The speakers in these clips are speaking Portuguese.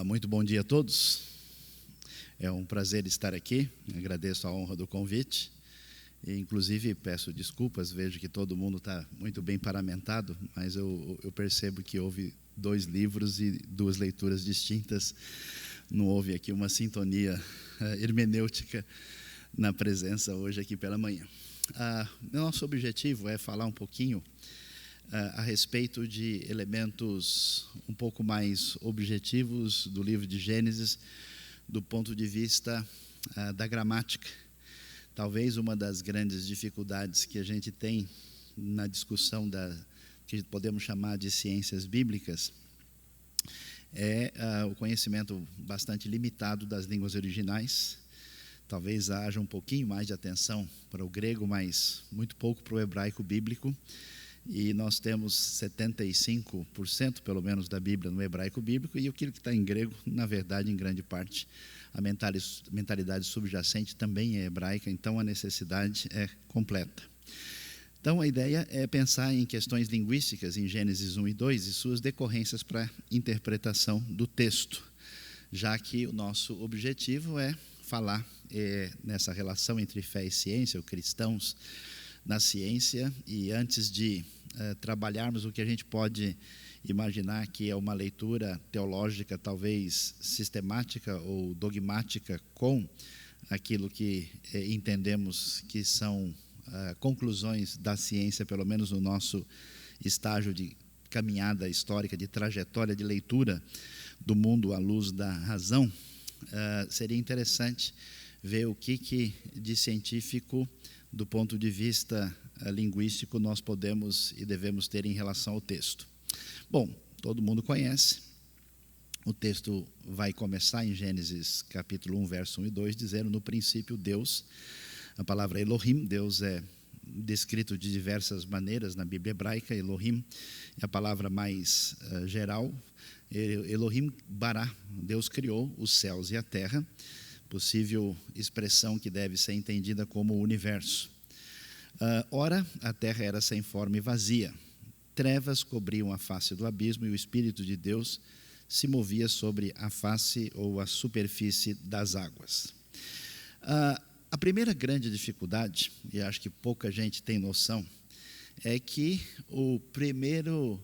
Muito bom dia a todos. É um prazer estar aqui. Agradeço a honra do convite. E, inclusive, peço desculpas. Vejo que todo mundo está muito bem paramentado, mas eu percebo que houve 2 livros e 2 leituras distintas. Não houve aqui uma sintonia hermenêutica na presença hoje aqui pela manhã. Nosso objetivo é falar um pouquinho a respeito de elementos um pouco mais objetivos do livro de Gênesis, do ponto de vista da gramática. Talvez uma das grandes dificuldades que a gente tem na discussão que podemos chamar de ciências bíblicas é o conhecimento bastante limitado das línguas originais. Talvez haja um pouquinho mais de atenção para o grego, mas muito pouco para o hebraico bíblico. E nós temos 75%, pelo menos, da Bíblia no hebraico bíblico, e aquilo que está em grego, na verdade, em grande parte, a mentalidade subjacente também é hebraica, então a necessidade é completa. Então, a ideia é pensar em questões linguísticas em Gênesis 1 e 2 e suas decorrências para a interpretação do texto, já que o nosso objetivo é falar nessa relação entre fé e ciência, ou cristãos na ciência, e antes de trabalharmos o que a gente pode imaginar que é uma leitura teológica, talvez sistemática ou dogmática, com aquilo que entendemos que são conclusões da ciência, pelo menos no nosso estágio de caminhada histórica, de trajetória de leitura do mundo à luz da razão, seria interessante ver o que de científico, do ponto de vista linguístico, nós podemos e devemos ter em relação ao texto. Bom, todo mundo conhece. O texto vai começar em Gênesis capítulo 1, verso 1 e 2, dizendo: no princípio Deus. A palavra Elohim, Deus é descrito de diversas maneiras na Bíblia hebraica. Elohim é a palavra mais geral. Elohim bara, Deus criou os céus e a terra, possível expressão que deve ser entendida como o universo. Ora, a terra era sem forma e vazia. Trevas cobriam a face do abismo e o Espírito de Deus se movia sobre a face ou a superfície das águas. A primeira grande dificuldade, e acho que pouca gente tem noção, é que o primeiro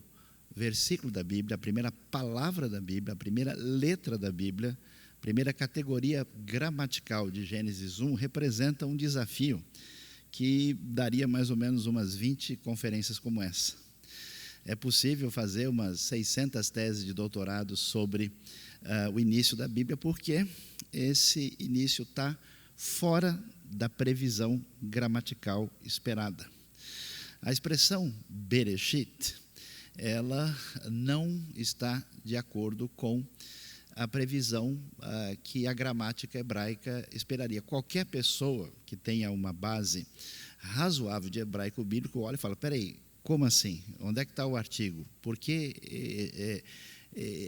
versículo da Bíblia, a primeira palavra da Bíblia, a primeira letra da Bíblia, a primeira categoria gramatical de Gênesis 1 representa um desafio que daria mais ou menos umas 20 conferências como essa. É possível fazer umas 600 teses de doutorado sobre o início da Bíblia, porque esse início está fora da previsão gramatical esperada. A expressão Bereshit, ela não está de acordo com a previsão que a gramática hebraica esperaria. Qualquer pessoa que tenha uma base razoável de hebraico bíblico olha e fala: peraí, como assim? Onde é que está o artigo? Por que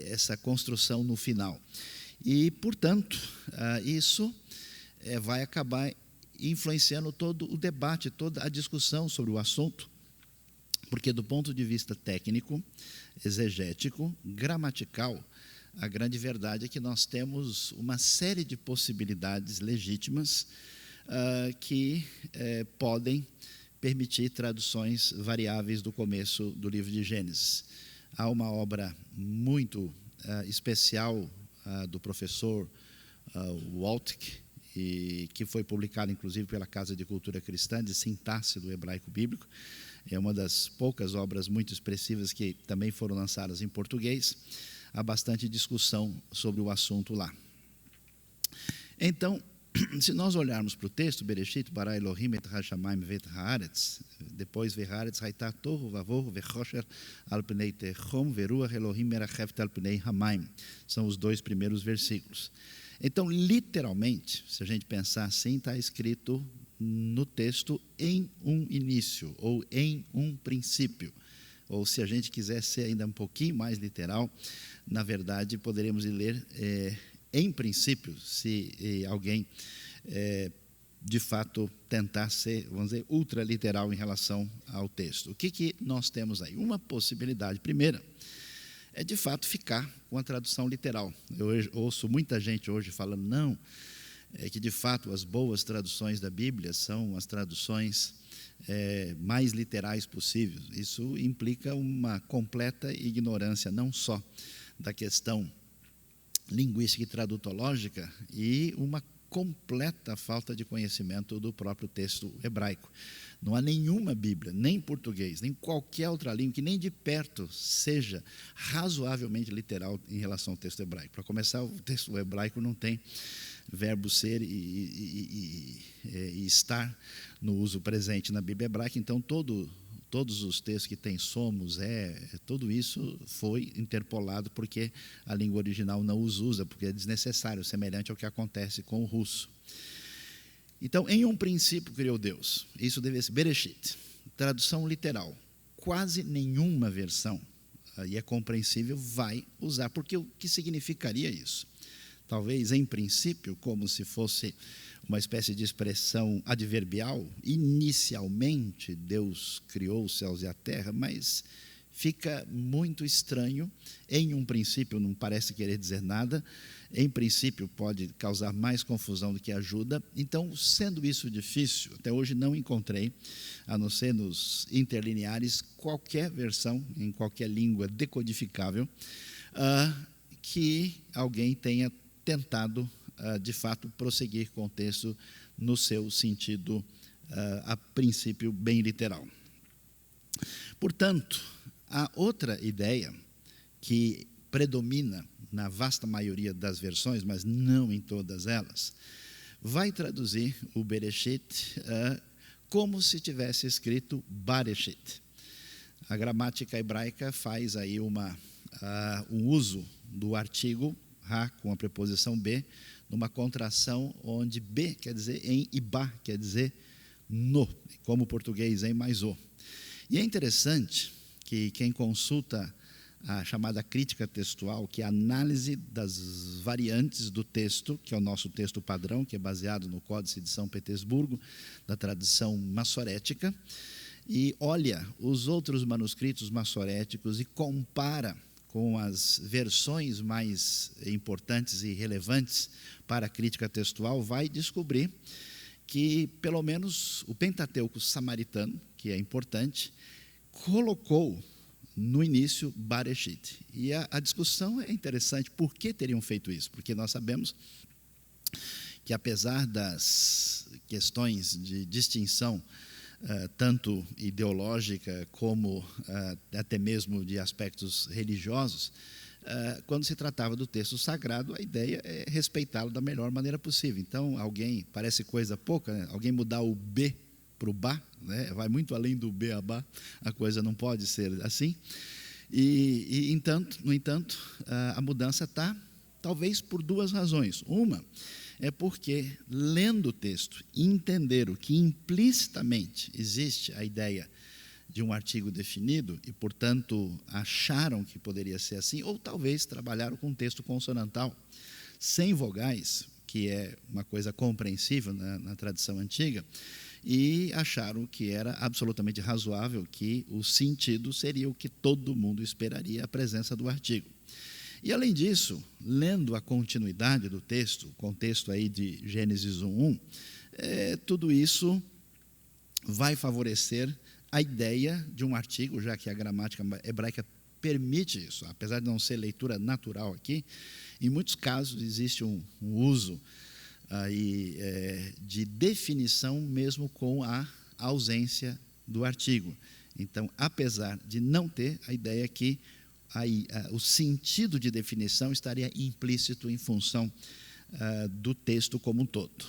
essa construção no final? E, portanto, isso vai acabar influenciando todo o debate, toda a discussão sobre o assunto, porque do ponto de vista técnico, exegético, gramatical, a grande verdade é que nós temos uma série de possibilidades legítimas que podem permitir traduções variáveis do começo do livro de Gênesis. Há uma obra muito especial do professor Waltke, que foi publicada inclusive pela Casa de Cultura Cristã, de sintaxe do hebraico bíblico. É uma das poucas obras muito expressivas que também foram lançadas em português. Há bastante discussão sobre o assunto lá. Então, se nós olharmos para o texto, Bereshit bara Elohim et hashamayim vet haaretz, depois vehaaretz haitá tohu vavohu vechosher al pnei techom veruach Elohim meracheft al pnei hamayim. São os 2 primeiros versículos. Então, literalmente, se a gente pensar assim, está escrito no texto em um início, ou em um princípio. Ou, se a gente quiser ser ainda um pouquinho mais literal, na verdade, poderíamos ler em princípio, se alguém, de fato, tentar ser, vamos dizer, ultraliteral em relação ao texto. O que nós temos aí? Uma possibilidade primeira é de fato ficar com a tradução literal. Eu ouço muita gente hoje falando, não, é que de fato as boas traduções da Bíblia são as traduções mais literais possíveis. Isso implica uma completa ignorância, não só da questão linguística e tradutológica, e uma completa falta de conhecimento do próprio texto hebraico. Não há nenhuma Bíblia, nem português, nem qualquer outra língua, que nem de perto seja razoavelmente literal em relação ao texto hebraico. Para começar, o texto hebraico não tem verbo ser e estar no uso presente na Bíblia hebraica, então todos os textos que tem somos, tudo isso foi interpolado porque a língua original não os usa, porque é desnecessário, semelhante ao que acontece com o russo. Então, em um princípio criou Deus, isso deve ser Bereshit, tradução literal, quase nenhuma versão, e é compreensível, vai usar, porque o que significaria isso? Talvez, em princípio, como se fosse uma espécie de expressão adverbial, inicialmente Deus criou os céus e a terra, mas fica muito estranho. Em um princípio não parece querer dizer nada, em princípio pode causar mais confusão do que ajuda. Então, sendo isso difícil, até hoje não encontrei, a não ser nos interlineares, qualquer versão, em qualquer língua decodificável, que alguém tenha tentado, de fato, prosseguir com o texto no seu sentido, a princípio, bem literal. Portanto, a outra ideia que predomina na vasta maioria das versões, mas não em todas elas, vai traduzir o Bereshit como se tivesse escrito Bareshit. A gramática hebraica faz aí um uso do artigo ha com a preposição be, numa contração onde be quer dizer em e ba quer dizer no, como o português em mais o. E é interessante que quem consulta a chamada crítica textual, que é a análise das variantes do texto, que é o nosso texto padrão, que é baseado no Códice de São Petersburgo, da tradição massorética, e olha os outros manuscritos massoréticos e compara com as versões mais importantes e relevantes para a crítica textual, vai descobrir que, pelo menos, o Pentateuco samaritano, que é importante, colocou no início Bareshit. E a discussão é interessante. Por que teriam feito isso? Porque nós sabemos que, apesar das questões de distinção, tanto ideológica como até mesmo de aspectos religiosos, quando se tratava do texto sagrado, a ideia é respeitá-lo da melhor maneira possível. Então, parece coisa pouca, né? Alguém mudar o B para o Ba, né? Vai muito além do B a Ba, a coisa não pode ser assim. No entanto, a mudança está, talvez, por duas razões. Uma é porque, lendo o texto, entenderam que implicitamente existe a ideia de um artigo definido e, portanto, acharam que poderia ser assim, ou talvez trabalharam com um texto consonantal, sem vogais, que é uma coisa compreensível na tradição antiga, e acharam que era absolutamente razoável que o sentido seria o que todo mundo esperaria, a presença do artigo. E, além disso, lendo a continuidade do texto, o contexto aí de Gênesis 1:1, tudo isso vai favorecer a ideia de um artigo, já que a gramática hebraica permite isso, apesar de não ser leitura natural aqui, em muitos casos existe um uso aí, de definição mesmo com a ausência do artigo. Então, apesar de não ter, a ideia é que o sentido de definição estaria implícito em função do texto como um todo.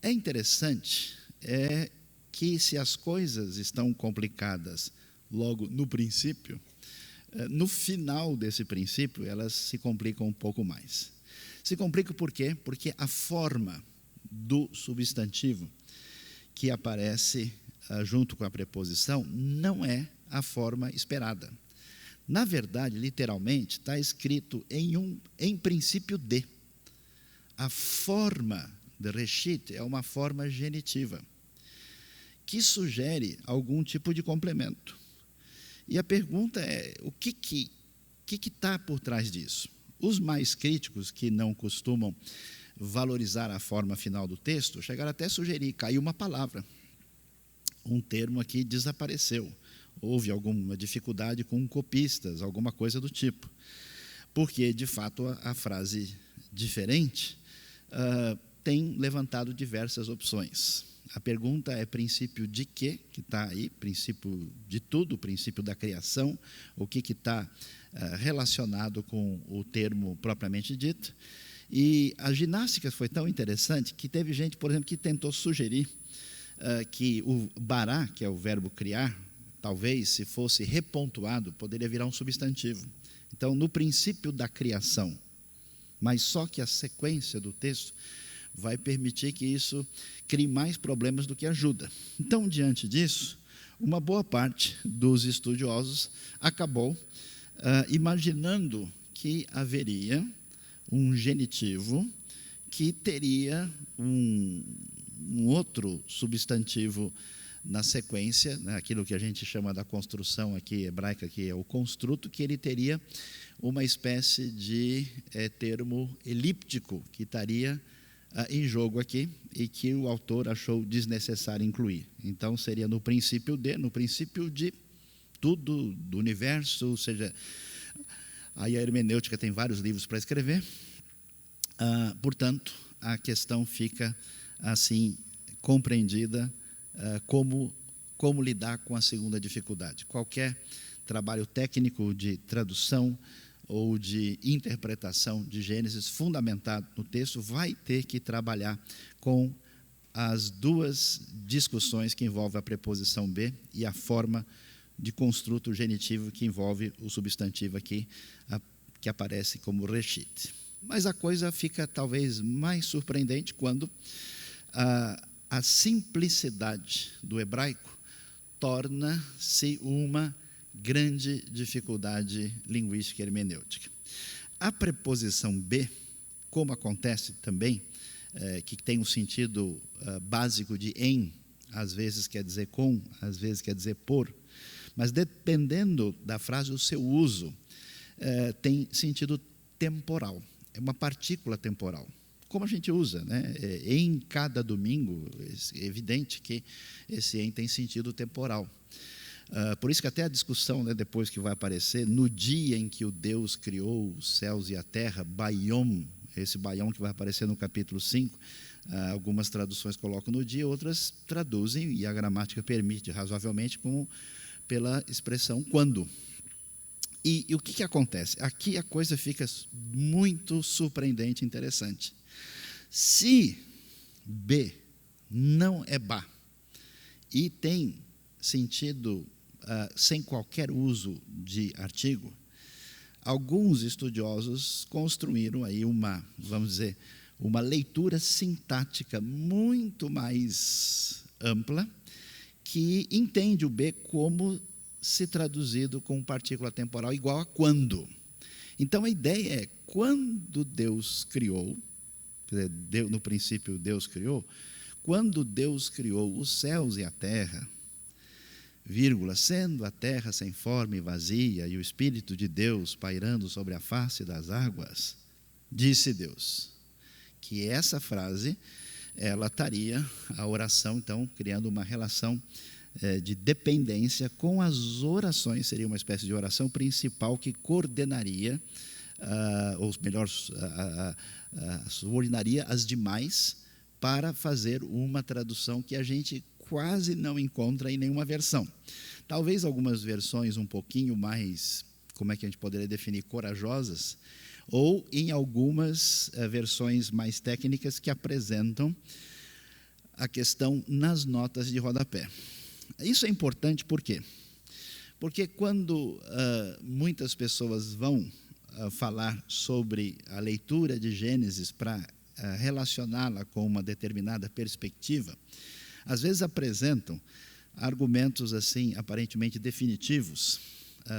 É interessante que, se as coisas estão complicadas logo no princípio, no final desse princípio, elas se complicam um pouco mais. Se complica por quê? Porque a forma do substantivo que aparece junto com a preposição não é a forma esperada. Na verdade, literalmente, está escrito em princípio de. A forma de Reshit é uma forma genitiva, que sugere algum tipo de complemento. E a pergunta é, o que que está por trás disso? Os mais críticos, que não costumam valorizar a forma final do texto, chegaram até a sugerir, caiu uma palavra, um termo aqui desapareceu, houve alguma dificuldade com copistas, alguma coisa do tipo, porque, de fato, a frase diferente tem levantado diversas opções. A pergunta é princípio de quê, que está aí, princípio de tudo, princípio da criação, o que está relacionado com o termo propriamente dito. E a ginástica foi tão interessante que teve gente, por exemplo, que tentou sugerir que o bará, que é o verbo criar, talvez, se fosse repontuado, poderia virar um substantivo. Então, no princípio da criação, mas só que a sequência do texto vai permitir que isso crie mais problemas do que ajuda. Então, diante disso, uma boa parte dos estudiosos acabou imaginando que haveria um genitivo que teria um outro substantivo na sequência, né, aquilo que a gente chama da construção aqui hebraica, que é o construto, que ele teria uma espécie de termo elíptico que estaria em jogo aqui e que o autor achou desnecessário incluir. Então, seria no princípio de tudo, do universo, ou seja, aí a hermenêutica tem vários livros para escrever, portanto, a questão fica assim compreendida como lidar com a segunda dificuldade. Qualquer trabalho técnico de tradução ou de interpretação de Gênesis fundamentado no texto vai ter que trabalhar com as duas discussões que envolvem a preposição be e a forma de construto genitivo que envolve o substantivo aqui, que aparece como reshit. Mas a coisa fica talvez mais surpreendente quando a simplicidade do hebraico torna-se uma grande dificuldade linguística e hermenêutica. A preposição be, como acontece também, que tem um sentido básico de em, às vezes quer dizer com, às vezes quer dizer por, mas dependendo da frase, o seu uso tem sentido temporal, é uma partícula temporal. Como a gente usa, né? Em cada domingo, é evidente que esse em tem sentido temporal. Por isso que até a discussão, né, depois que vai aparecer, no dia em que o Deus criou os céus e a terra, Baiom, esse Baiom que vai aparecer no capítulo 5, algumas traduções colocam no dia, outras traduzem, e a gramática permite razoavelmente, pela expressão quando. E o que acontece? Aqui a coisa fica muito surpreendente e interessante. Se be não é ba e tem sentido sem qualquer uso de artigo, alguns estudiosos construíram aí vamos dizer, uma leitura sintática muito mais ampla, que entende o be como se traduzido com partícula temporal igual a quando. Então, a ideia é, quando Deus criou, quer dizer, no princípio Deus criou, quando Deus criou os céus e a terra, vírgula, sendo a terra sem forma e vazia, e o Espírito de Deus pairando sobre a face das águas, disse Deus. Que essa frase, ela estaria, a oração, então, criando uma relação de dependência com as orações, seria uma espécie de oração principal que coordenaria, ou melhor, subordinaria as demais para fazer uma tradução que a gente quase não encontra em nenhuma versão. Talvez algumas versões um pouquinho mais, como é que a gente poderia definir, corajosas, ou em algumas versões mais técnicas que apresentam a questão nas notas de rodapé. Isso é importante por quê? Porque quando muitas pessoas vão falar sobre a leitura de Gênesis para relacioná-la com uma determinada perspectiva, às vezes apresentam argumentos assim aparentemente definitivos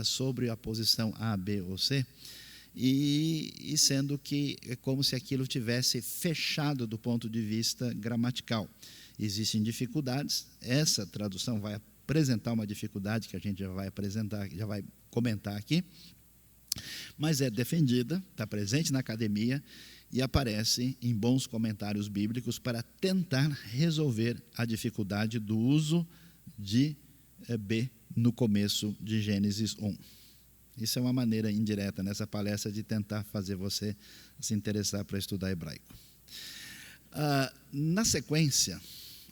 sobre a posição A, B ou C, e sendo que é como se aquilo tivesse fechado do ponto de vista gramatical. Existem dificuldades, essa tradução vai apresentar uma dificuldade que a gente já vai comentar aqui, mas é defendida, está presente na academia e aparece em bons comentários bíblicos para tentar resolver a dificuldade do uso de B no começo de Gênesis 1. Isso é uma maneira indireta nessa palestra de tentar fazer você se interessar para estudar hebraico. Na sequência,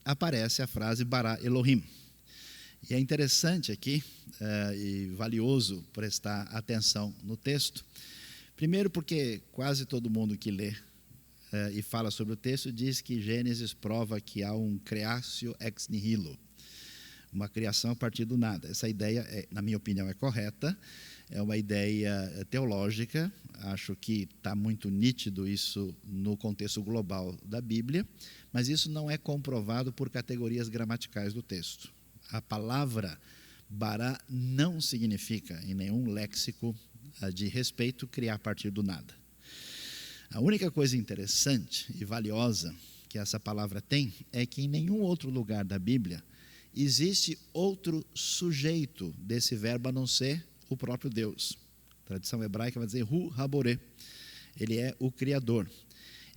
aparece a frase Bara Elohim. E é interessante aqui e valioso prestar atenção no texto. Primeiro porque quase todo mundo que lê e fala sobre o texto diz que Gênesis prova que há um creatio ex nihilo, uma criação a partir do nada. Essa ideia, na minha opinião, é correta, é uma ideia teológica, acho que está muito nítido isso no contexto global da Bíblia, mas isso não é comprovado por categorias gramaticais do texto. A palavra bara não significa, em nenhum léxico de respeito, criar a partir do nada. A única coisa interessante e valiosa que essa palavra tem é que em nenhum outro lugar da Bíblia existe outro sujeito desse verbo a não ser o próprio Deus. A tradição hebraica vai dizer Hu Haboré. Ele é o Criador.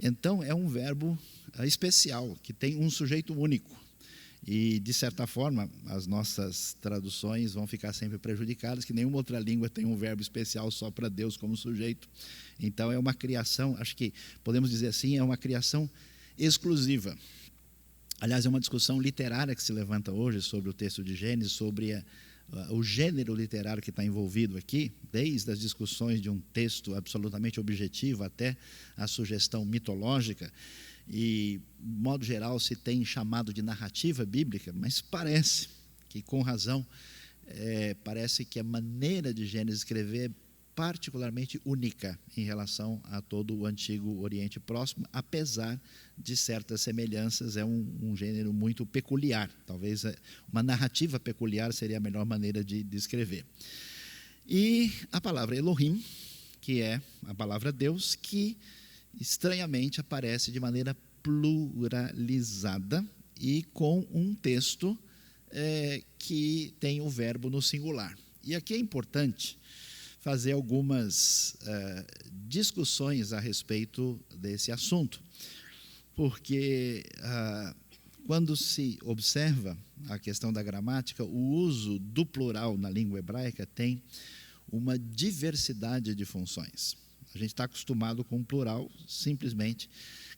Então, é um verbo especial, que tem um sujeito único. E, de certa forma, as nossas traduções vão ficar sempre prejudicadas, que nenhuma outra língua tem um verbo especial só para Deus como sujeito. Então, é uma criação, acho que podemos dizer assim, é uma criação exclusiva. Aliás, é uma discussão literária que se levanta hoje sobre o texto de Gênesis, sobre o gênero literário que está envolvido aqui, desde as discussões de um texto absolutamente objetivo até a sugestão mitológica. E, de modo geral, se tem chamado de narrativa bíblica, mas parece que, com razão, parece que a maneira de Gênesis escrever é particularmente única em relação a todo o antigo Oriente Próximo, apesar de certas semelhanças, é um gênero muito peculiar. Talvez uma narrativa peculiar seria a melhor maneira de descrever. E a palavra Elohim, que é a palavra Deus, que estranhamente aparece de maneira pluralizada e com um texto que tem o verbo no singular. E aqui é importante fazer algumas discussões a respeito desse assunto, porque quando se observa a questão da gramática, o uso do plural na língua hebraica tem uma diversidade de funções. A gente está acostumado com o plural simplesmente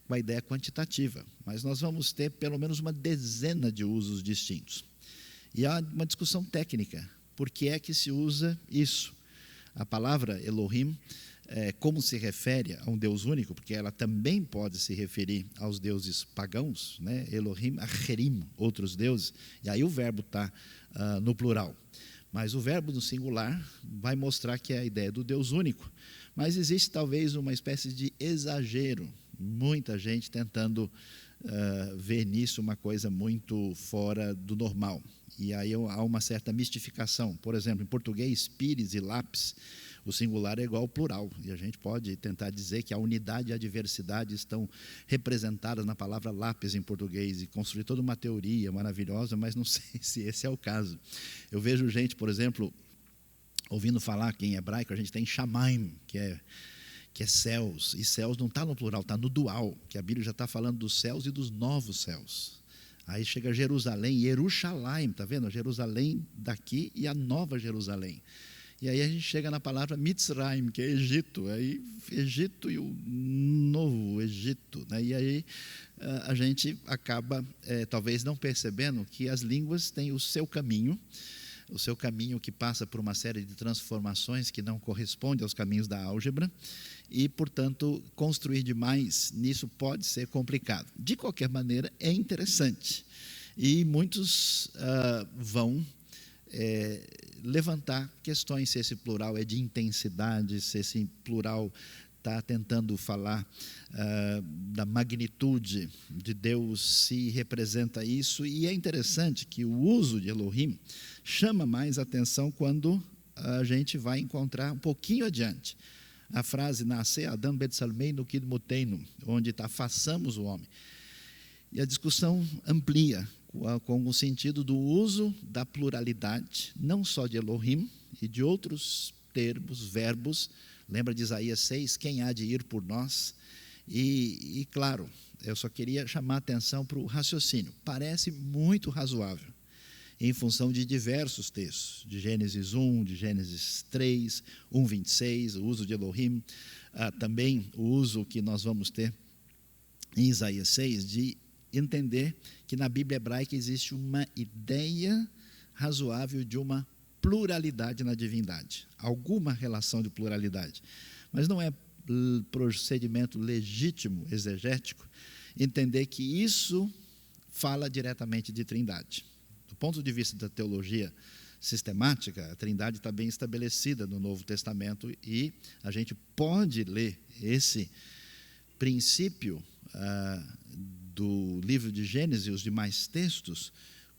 com a ideia quantitativa, mas nós vamos ter pelo menos uma dezena de usos distintos. E há uma discussão técnica, por que é que se usa isso? A palavra Elohim, como se refere a um Deus único, porque ela também pode se referir aos deuses pagãos, né? Elohim, Acherim, outros deuses, e aí o verbo está no plural. Mas o verbo no singular vai mostrar que é a ideia do Deus único. Mas existe talvez uma espécie de exagero, muita gente tentando ver nisso uma coisa muito fora do normal. E aí há uma certa mistificação. Por exemplo, em português, pires e lápis, o singular é igual ao plural. E a gente pode tentar dizer que a unidade e a diversidade estão representadas na palavra lápis em português e construir toda uma teoria maravilhosa, mas não sei se esse é o caso. Eu vejo gente, por exemplo, ouvindo falar que em hebraico a gente tem Shamaim, que é céus, e céus não está no plural, está no dual, que a Bíblia já está falando dos céus e dos novos céus. Aí chega Jerusalém, Yerushalayim, está vendo? Jerusalém daqui e a nova Jerusalém. E aí a gente chega na palavra Mitzrayim, que é Egito, aí Egito e o novo Egito, né? E aí a gente acaba talvez não percebendo que as línguas têm o seu caminho que passa por uma série de transformações que não corresponde aos caminhos da álgebra e, portanto, construir demais nisso pode ser complicado. De qualquer maneira, é interessante. E muitos vão levantar questões se esse plural é de intensidade, se esse plural está tentando falar da magnitude de Deus, se representa isso. E é interessante que o uso de Elohim chama mais atenção quando a gente vai encontrar um pouquinho adiante a frase Nasce Adam Betsalmeinu Kidmoteinu, onde está façamos o homem. E a discussão amplia com o sentido do uso da pluralidade, não só de Elohim e de outros termos, verbos. Lembra de Isaías 6? Quem há de ir por nós? E claro, eu só queria chamar a atenção para o raciocínio. Parece muito razoável, em função de diversos textos, de Gênesis 1, de Gênesis 3, 1:26, o uso de Elohim, também o uso que nós vamos ter em Isaías 6, de entender que na Bíblia hebraica existe uma ideia razoável de uma pluralidade na divindade, alguma relação de pluralidade, mas não é procedimento legítimo, exegético, entender que isso fala diretamente de trindade. Do ponto de vista da teologia sistemática, a trindade está bem estabelecida no Novo Testamento e a gente pode ler esse princípio do livro de Gênesis e os demais textos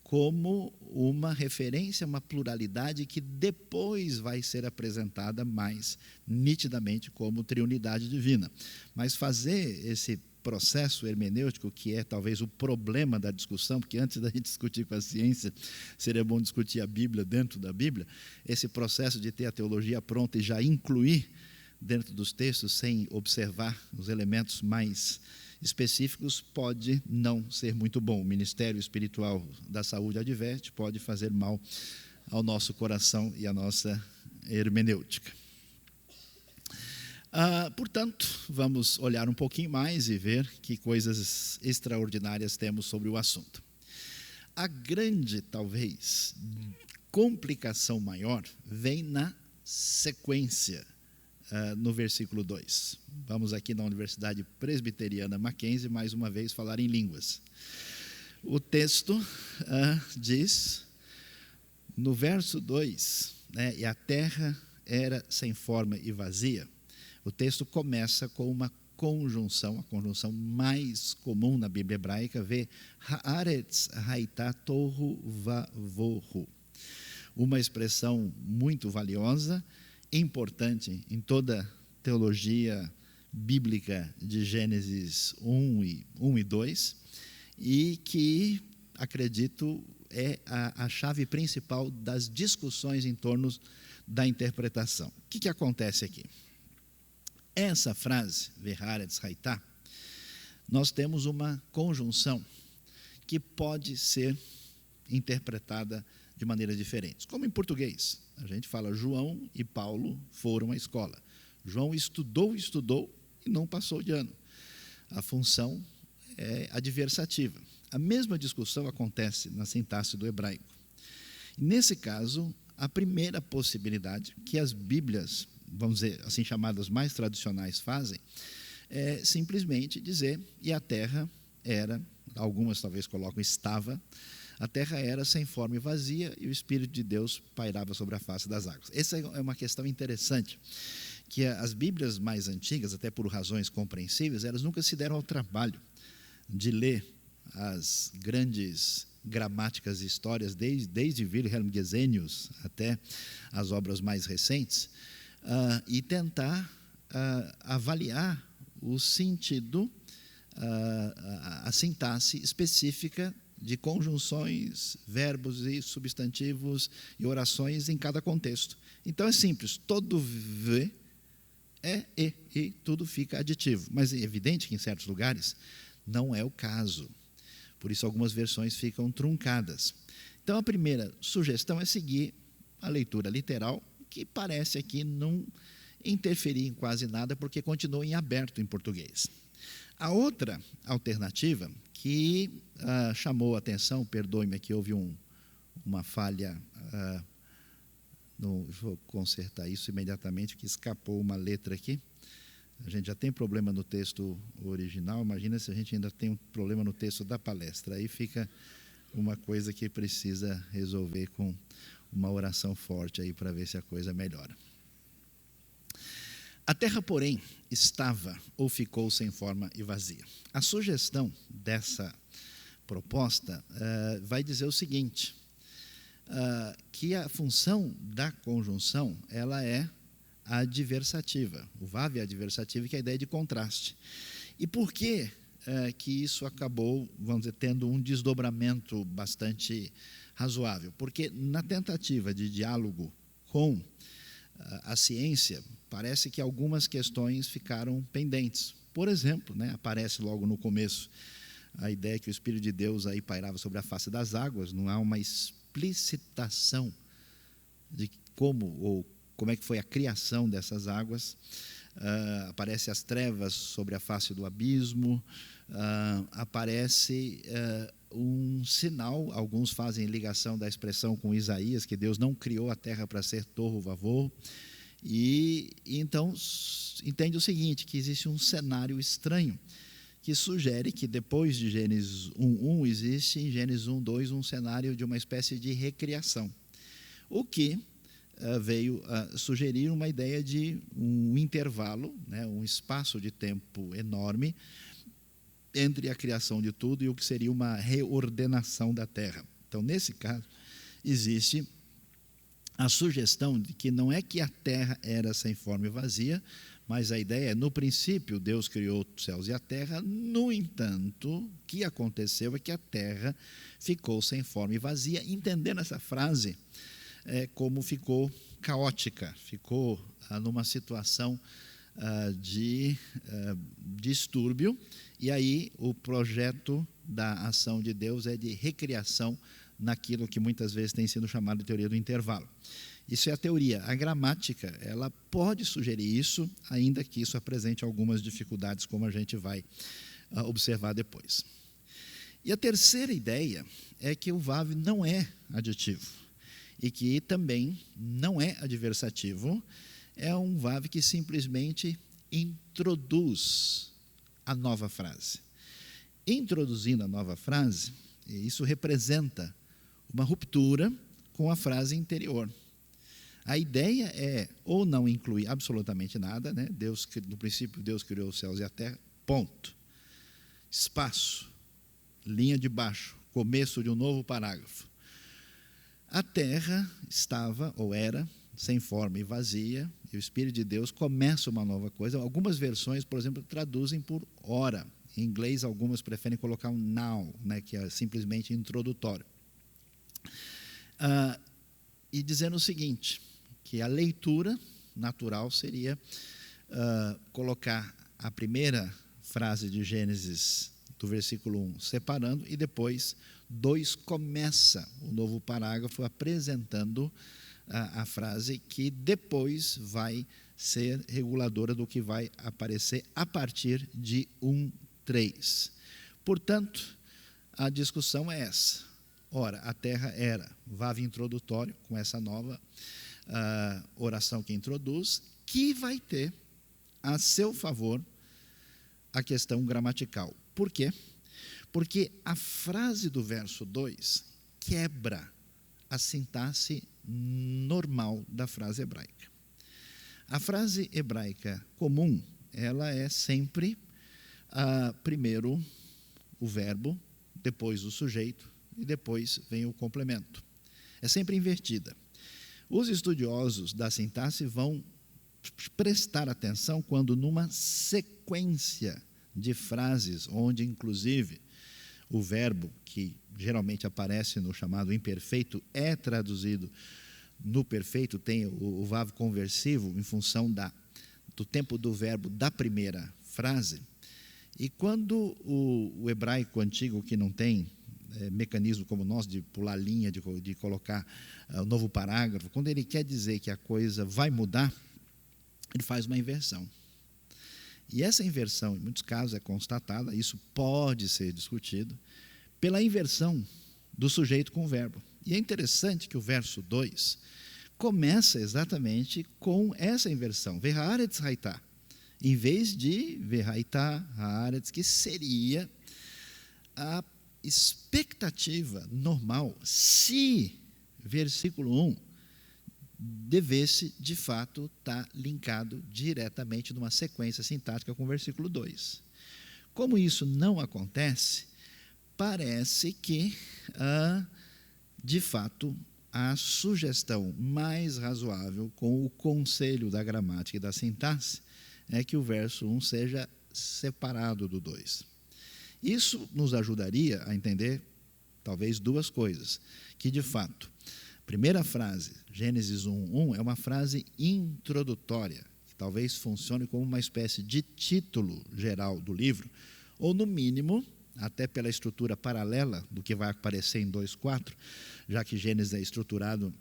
como uma referência a uma pluralidade que depois vai ser apresentada mais nitidamente como triunidade divina. Mas fazer esse processo hermenêutico, que é talvez o problema da discussão, porque antes da gente discutir com a ciência, seria bom discutir a Bíblia dentro da Bíblia, esse processo de ter a teologia pronta e já incluir dentro dos textos, sem observar os elementos mais específicos, pode não ser muito bom. O Ministério Espiritual da Saúde adverte, pode fazer mal ao nosso coração e à nossa hermenêutica. Portanto, vamos olhar um pouquinho mais e ver que coisas extraordinárias temos sobre o assunto. A grande, talvez, complicação maior vem na sequência, no versículo 2. Vamos aqui na Universidade Presbiteriana Mackenzie, mais uma vez, falar em línguas. O texto diz, no verso 2, e a terra era sem forma e vazia. O texto começa com uma conjunção, a conjunção mais comum na Bíblia hebraica, vê haaretz haitá tohu vavohu. Uma expressão muito valiosa, importante em toda a teologia bíblica de Gênesis 1 e 2, e que, acredito, é a chave principal das discussões em torno da interpretação. O que acontece aqui? Essa frase, Veharetz Haitá, nós temos uma conjunção que pode ser interpretada de maneiras diferentes. Como em português, a gente fala João e Paulo foram à escola. João estudou e não passou de ano. A função é adversativa. A mesma discussão acontece na sintaxe do hebraico. Nesse caso, a primeira possibilidade que as Bíblias, vamos dizer assim, chamadas mais tradicionais fazem, é simplesmente dizer, e a terra era, algumas talvez colocam estava, a terra era sem forma e vazia, e o Espírito de Deus pairava sobre a face das águas. Essa é uma questão interessante, que as Bíblias mais antigas, até por razões compreensíveis, elas nunca se deram ao trabalho de ler as grandes gramáticas e histórias, desde Wilhelm Gesenius até as obras mais recentes, e tentar avaliar o sentido, a sintaxe específica de conjunções, verbos e substantivos e orações em cada contexto. Então é simples, todo V é e tudo fica aditivo. Mas é evidente que em certos lugares não é o caso. Por isso algumas versões ficam truncadas. Então a primeira sugestão é seguir a leitura literal, que parece aqui não interferir em quase nada, porque continua em aberto em português. A outra alternativa que chamou a atenção, perdoe-me, aqui houve uma falha, vou consertar isso imediatamente, que escapou uma letra aqui. A gente já tem problema no texto original, imagina se a gente ainda tem um problema no texto da palestra. Aí fica uma coisa que precisa resolver com uma oração forte aí para ver se a coisa melhora. A terra, porém, estava ou ficou sem forma e vazia. A sugestão dessa proposta vai dizer o seguinte, que a função da conjunção ela é adversativa. O vav é adversativo, que é a ideia de contraste. E por que que isso acabou, vamos dizer, tendo um desdobramento bastante razoável? Porque na tentativa de diálogo com a ciência, parece que algumas questões ficaram pendentes. Por exemplo, aparece logo no começo a ideia que o Espírito de Deus aí pairava sobre a face das águas, não há uma explicitação de como é que foi a criação dessas águas. Aparece as trevas sobre a face do abismo, aparece um sinal, alguns fazem ligação da expressão com Isaías, que Deus não criou a terra para ser torro-vavor, e então entende o seguinte, que existe um cenário estranho, que sugere que depois de Gênesis 1:1, existe em Gênesis 1:2 um cenário de uma espécie de recriação, o que veio sugerir uma ideia de um intervalo, um espaço de tempo enorme entre a criação de tudo e o que seria uma reordenação da Terra. Então, nesse caso, existe a sugestão de que não é que a Terra era sem forma e vazia, mas a ideia é, no princípio, Deus criou os céus e a terra, no entanto, o que aconteceu é que a Terra ficou sem forma e vazia, entendendo essa frase como ficou caótica, ficou numa situação de distúrbio, e aí o projeto da ação de Deus é de recriação naquilo que muitas vezes tem sido chamado de teoria do intervalo. Isso é a teoria. A gramática, ela pode sugerir isso, ainda que isso apresente algumas dificuldades, como a gente vai observar depois. E a terceira ideia é que o VAV não é adjetivo, e que também não é adversativo, é um VAV que simplesmente introduz a nova frase. Introduzindo a nova frase, isso representa uma ruptura com a frase anterior. A ideia é ou não incluir absolutamente nada, Deus, no princípio Deus criou os céus e a terra, ponto. Espaço, linha de baixo, começo de um novo parágrafo. A terra estava, ou era, sem forma e vazia, e o Espírito de Deus começa uma nova coisa. Algumas versões, por exemplo, traduzem por ora. Em inglês, algumas preferem colocar um now, que é simplesmente introdutório. E dizendo o seguinte, que a leitura natural seria colocar a primeira frase de Gênesis, do versículo 1, separando, e depois 2 começa o novo parágrafo apresentando a frase que depois vai ser reguladora do que vai aparecer a partir de 1:3. Portanto, a discussão é essa. Ora, a terra era, VAV introdutório, com essa nova oração que introduz, que vai ter a seu favor a questão gramatical. Por quê? Porque a frase do verso 2 quebra a sintaxe normal da frase hebraica. A frase hebraica comum, ela é sempre primeiro o verbo, depois o sujeito e depois vem o complemento. É sempre invertida. Os estudiosos da sintaxe vão prestar atenção quando numa sequência de frases, onde inclusive o verbo, que geralmente aparece no chamado imperfeito, é traduzido no perfeito, tem o VAV conversivo em função do tempo do verbo da primeira frase. E quando o hebraico antigo, que não tem mecanismo como nós, de pular linha, de colocar um novo parágrafo, quando ele quer dizer que a coisa vai mudar, ele faz uma inversão. E essa inversão, em muitos casos, é constatada, isso pode ser discutido, pela inversão do sujeito com o verbo. E é interessante que o verso 2 começa exatamente com essa inversão, Vehaaretz haitá, em vez de Vehaitá haaretz, que seria a expectativa normal, se versículo 1 devesse, de fato, estar linkado diretamente numa sequência sintática com o versículo 2. Como isso não acontece, parece que, de fato, a sugestão mais razoável com o conselho da gramática e da sintaxe é que o verso 1 seja separado do 2. Isso nos ajudaria a entender, talvez, duas coisas. Que, de fato, Primeira frase, Gênesis 1:1, é uma frase introdutória, que talvez funcione como uma espécie de título geral do livro, ou no mínimo, até pela estrutura paralela do que vai aparecer em 2:4, já que Gênesis é estruturado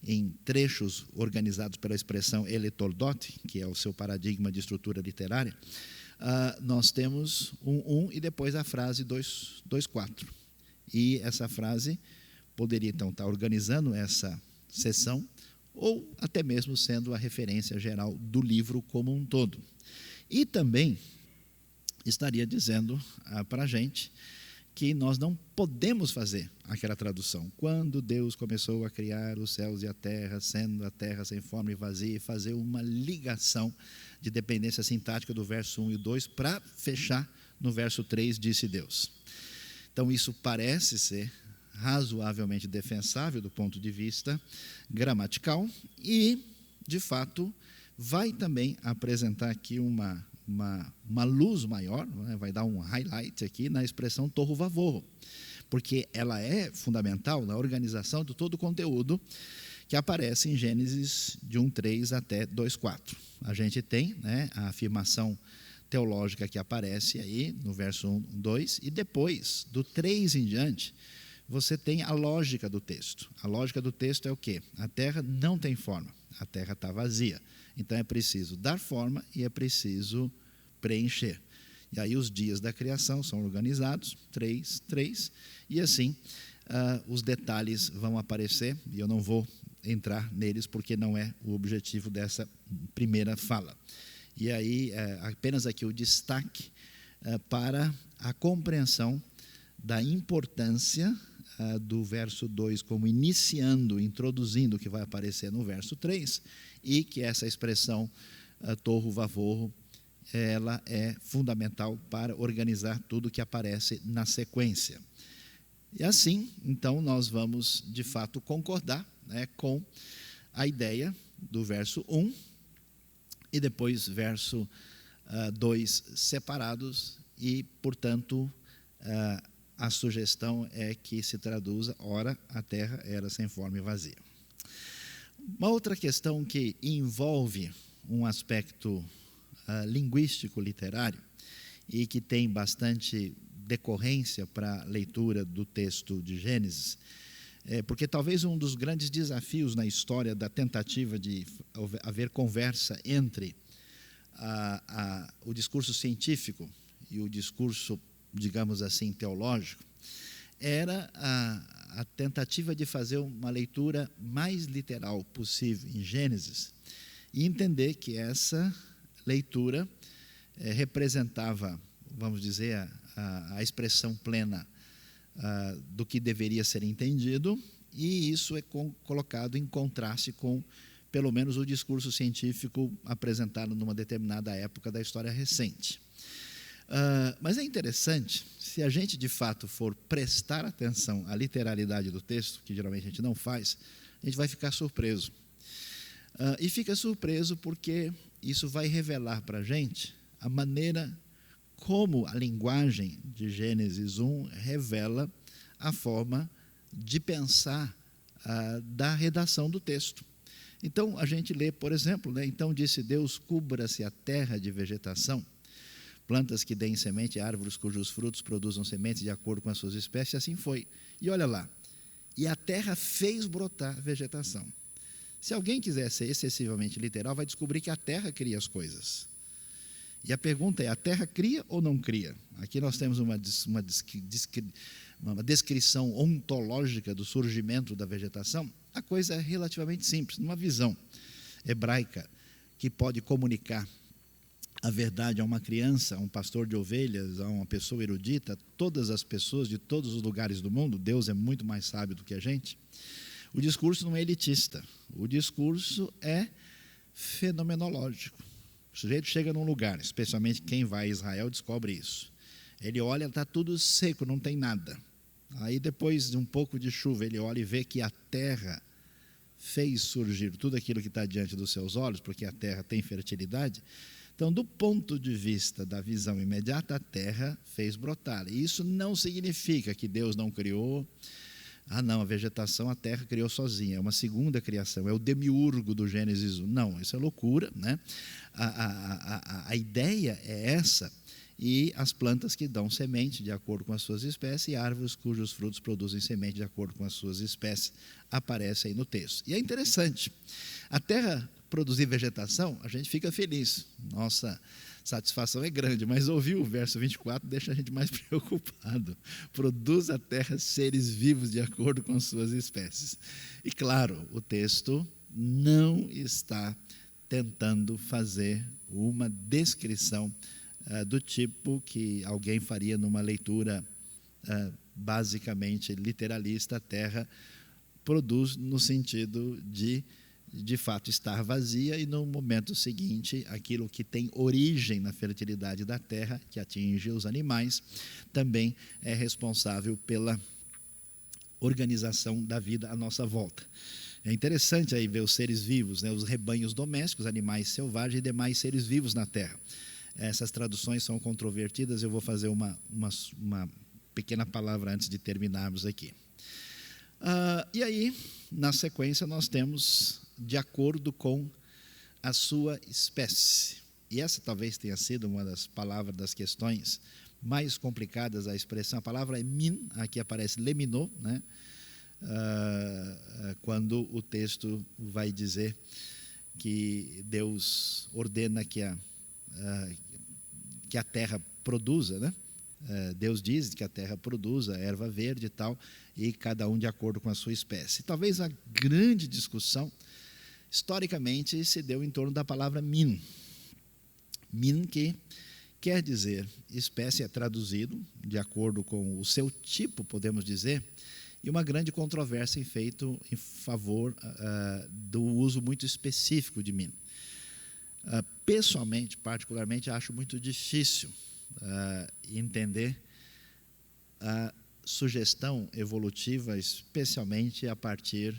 em trechos organizados pela expressão eletordot, que é o seu paradigma de estrutura literária, nós temos 1:1 e depois a frase 2:4. E essa frase poderia, então, estar organizando essa seção, ou até mesmo sendo a referência geral do livro como um todo. E também estaria dizendo para a gente que nós não podemos fazer aquela tradução. Quando Deus começou a criar os céus e a terra, sendo a terra sem forma e vazia, e fazer uma ligação de dependência sintática do verso 1 e 2 para fechar no verso 3, disse Deus. Então, isso parece ser razoavelmente defensável do ponto de vista gramatical e, de fato, vai também apresentar aqui uma luz maior, né? Vai dar um highlight aqui na expressão tohu vavohu, porque ela é fundamental na organização de todo o conteúdo que aparece em Gênesis de 1:3 até 2:4. A gente tem, né, a afirmação teológica que aparece aí no verso 1, 2, e depois, do 3 em diante, você tem a lógica do texto. A lógica do texto é o quê? A terra não tem forma, a terra está vazia. Então é preciso dar forma e é preciso preencher. E aí os dias da criação são organizados, 3, 3, e assim os detalhes vão aparecer, e eu não vou entrar neles porque não é o objetivo dessa primeira fala. E aí apenas aqui o destaque para a compreensão da importância do verso 2 como introduzindo o que vai aparecer no verso 3, e que essa expressão tohu vavohu, ela é fundamental para organizar tudo que aparece na sequência. E assim, então, nós vamos, de fato, concordar, né, com a ideia do verso 1 e depois verso 2 separados, e, portanto, a sugestão é que se traduza: ora, a terra era sem forma e vazia. Uma outra questão que envolve um aspecto linguístico literário e que tem bastante decorrência para a leitura do texto de Gênesis, porque talvez um dos grandes desafios na história da tentativa de haver conversa entre o discurso científico e o discurso, digamos assim, teológico, era a tentativa de fazer uma leitura mais literal possível em Gênesis e entender que essa leitura representava, vamos dizer, a expressão plena do que deveria ser entendido, e isso é colocado em contraste com, pelo menos, o discurso científico apresentado numa determinada época da história recente. Mas é interessante, se a gente de fato for prestar atenção à literalidade do texto, que geralmente a gente não faz, a gente vai ficar surpreso. E fica surpreso porque isso vai revelar para a gente a maneira como a linguagem de Gênesis 1 revela a forma de pensar da redação do texto. Então, a gente lê, por exemplo, né, então disse Deus: cubra-se a terra de vegetação, plantas que deem semente, árvores cujos frutos produzam sementes de acordo com as suas espécies, assim foi. E olha lá, e a terra fez brotar vegetação. Se alguém quiser ser excessivamente literal, vai descobrir que a terra cria as coisas. E a pergunta é: a terra cria ou não cria? Aqui nós temos uma descrição ontológica do surgimento da vegetação. A coisa é relativamente simples. Numa visão hebraica que pode comunicar a verdade a uma criança, a um pastor de ovelhas, a uma pessoa erudita, todas as pessoas de todos os lugares do mundo, Deus é muito mais sábio do que a gente. O discurso não é elitista, o discurso é fenomenológico. O sujeito chega num lugar, especialmente quem vai a Israel descobre isso. Ele olha, está tudo seco, não tem nada. Aí depois de um pouco de chuva, ele olha e vê que a terra fez surgir tudo aquilo que está diante dos seus olhos, porque a terra tem fertilidade. Então, do ponto de vista da visão imediata, a terra fez brotar. E isso não significa que Deus não criou Ah, não, a vegetação a terra criou sozinha, é uma segunda criação, é o demiurgo do Gênesis 1. Não, isso é loucura, né? A ideia é essa, e as plantas que dão semente de acordo com as suas espécies, e árvores cujos frutos produzem semente de acordo com as suas espécies, aparecem aí no texto. E é interessante, a terra produzir vegetação, a gente fica feliz, nossa satisfação é grande, mas ouvir o verso 24 deixa a gente mais preocupado. Produz a terra seres vivos de acordo com as suas espécies. E claro, o texto não está tentando fazer uma descrição do tipo que alguém faria numa leitura basicamente literalista. A terra produz no sentido de fato estar vazia, e no momento seguinte, aquilo que tem origem na fertilidade da terra, que atinge os animais, também é responsável pela organização da vida à nossa volta. É interessante aí ver os seres vivos, né, os rebanhos domésticos, animais selvagens e demais seres vivos na terra. Essas traduções são controvertidas, eu vou fazer uma pequena palavra antes de terminarmos aqui. E aí, na sequência, nós temos de acordo com a sua espécie. E essa talvez tenha sido uma das palavras, das questões mais complicadas a expressão. A palavra é min, aqui aparece leminô, né? Quando o texto vai dizer que Deus ordena que a terra produza, né? Deus diz que a terra produza erva verde e tal, e cada um de acordo com a sua espécie. Talvez a grande discussão, historicamente, se deu em torno da palavra min. Min, que quer dizer espécie, é traduzido de acordo com o seu tipo, podemos dizer, e uma grande controvérsia feita em favor do uso muito específico de min. Pessoalmente, particularmente, acho muito difícil entender a sugestão evolutiva, especialmente a partir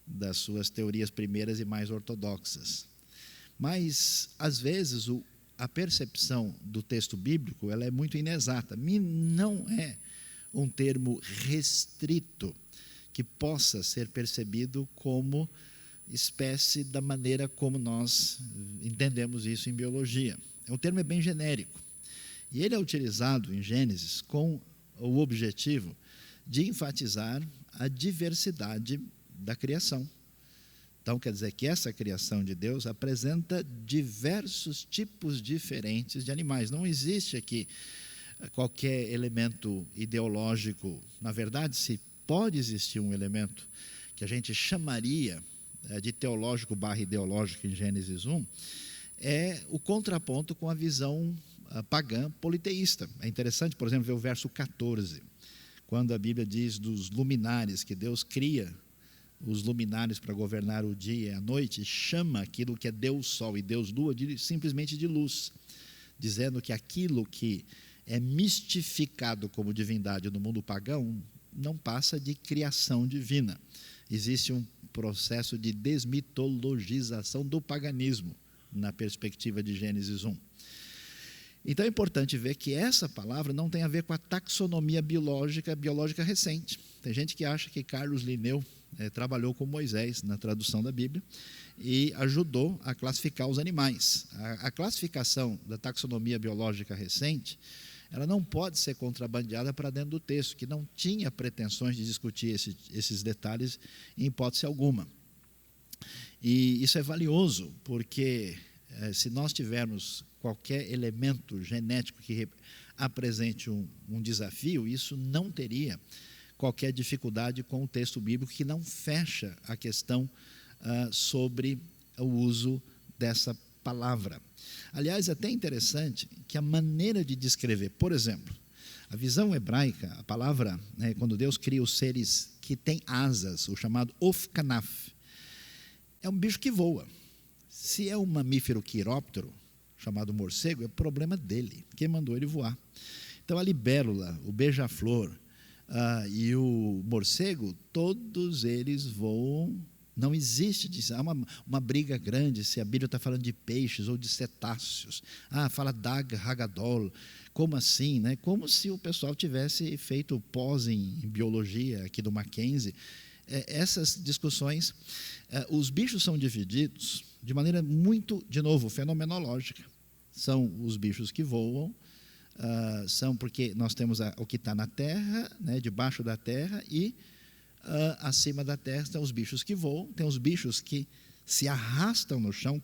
das suas teorias primeiras e mais ortodoxas. Mas, às vezes, a percepção do texto bíblico ela é muito inexata. Não é um termo restrito que possa ser percebido como espécie da maneira como nós entendemos isso em biologia. O termo é bem genérico. E ele é utilizado em Gênesis com o objetivo de enfatizar a diversidade da criação. Então, quer dizer que essa criação de Deus apresenta diversos tipos diferentes de animais. Não existe aqui qualquer elemento ideológico. Na verdade, se pode existir um elemento que a gente chamaria de teológico / ideológico em Gênesis 1, é o contraponto com a visão pagã politeísta. É interessante, por exemplo, ver o verso 14, quando a Bíblia diz dos luminares, que Deus cria os luminares para governar o dia e a noite, e chama aquilo que é Deus Sol e Deus Lua simplesmente de luz, dizendo que aquilo que é mistificado como divindade no mundo pagão não passa de criação divina. Existe um processo de desmitologização do paganismo na perspectiva de Gênesis 1. Então é importante ver que essa palavra não tem a ver com a taxonomia biológica recente. Tem gente que acha que Carlos Linneu trabalhou com Moisés na tradução da Bíblia e ajudou a classificar os animais. A classificação da taxonomia biológica recente, ela não pode ser contrabandeada para dentro do texto, que não tinha pretensões de discutir esses detalhes em hipótese alguma. E isso é valioso, porque se nós tivermos qualquer elemento genético que apresente um desafio, isso não teria qualquer dificuldade com o texto bíblico, que não fecha a questão sobre o uso dessa palavra. Aliás, é até interessante que a maneira de descrever, por exemplo, a visão hebraica, a palavra, quando Deus cria os seres que têm asas, o chamado ofkanaf, é um bicho que voa. Se é um mamífero quiróptero, chamado morcego, é problema dele, quem mandou ele voar. Então, a libélula, o beija-flor e o morcego, todos eles voam Não existe, há uma briga grande se a Bíblia está falando de peixes ou de cetáceos. Fala Dag Hagadol. Como assim? Né? Como se o pessoal tivesse feito pós em biologia aqui do Mackenzie. Essas discussões, os bichos são divididos de maneira muito, de novo, fenomenológica. São os bichos que voam, são porque nós temos o que está na terra, né, debaixo da terra, e acima da terra estão os bichos que voam, tem os bichos que se arrastam no chão,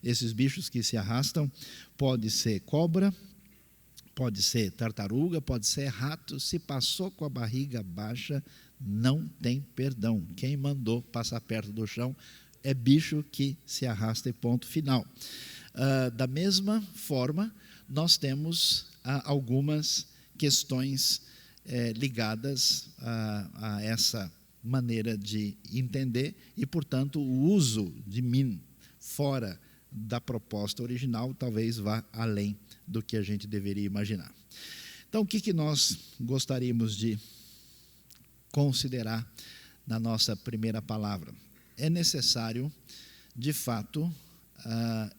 esses bichos que se arrastam, pode ser cobra, pode ser tartaruga, pode ser rato, se passou com a barriga baixa, não tem perdão. Quem mandou passar perto do chão é bicho que se arrasta e ponto final. Da mesma forma, nós temos algumas questões ligadas a essa maneira de entender e, portanto, o uso de min fora da proposta original talvez vá além do que a gente deveria imaginar. Então, o que nós gostaríamos de considerar na nossa primeira palavra? É necessário, de fato,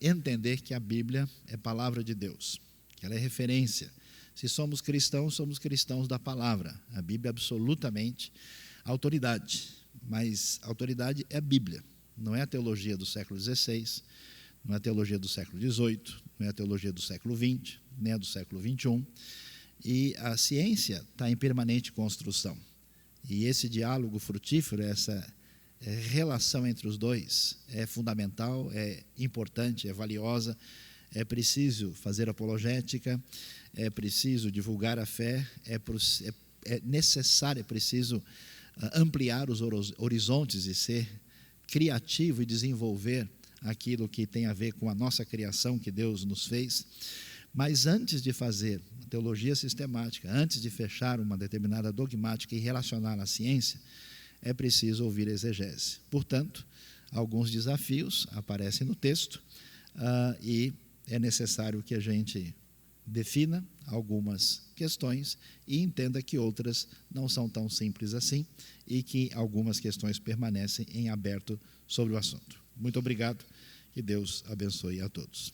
entender que a Bíblia é palavra de Deus, que ela é referência. Se somos cristãos da palavra. A Bíblia é absolutamente autoridade, mas autoridade é a Bíblia, não é a teologia do século XVI, não é a teologia do século XVIII, não é a teologia do século XX, nem a do século XXI. E a ciência está em permanente construção. E esse diálogo frutífero, essa relação entre os dois é fundamental, é importante, é valiosa. É preciso fazer apologética, é preciso divulgar a fé, é necessário, é preciso ampliar os horizontes e ser criativo e desenvolver aquilo que tem a ver com a nossa criação que Deus nos fez. Mas antes de fazer teologia sistemática, antes de fechar uma determinada dogmática e relacionar à ciência, é preciso ouvir a exegese. Portanto, alguns desafios aparecem no texto e é necessário que a gente defina algumas questões e entenda que outras não são tão simples assim e que algumas questões permanecem em aberto sobre o assunto. Muito obrigado, que Deus abençoe a todos.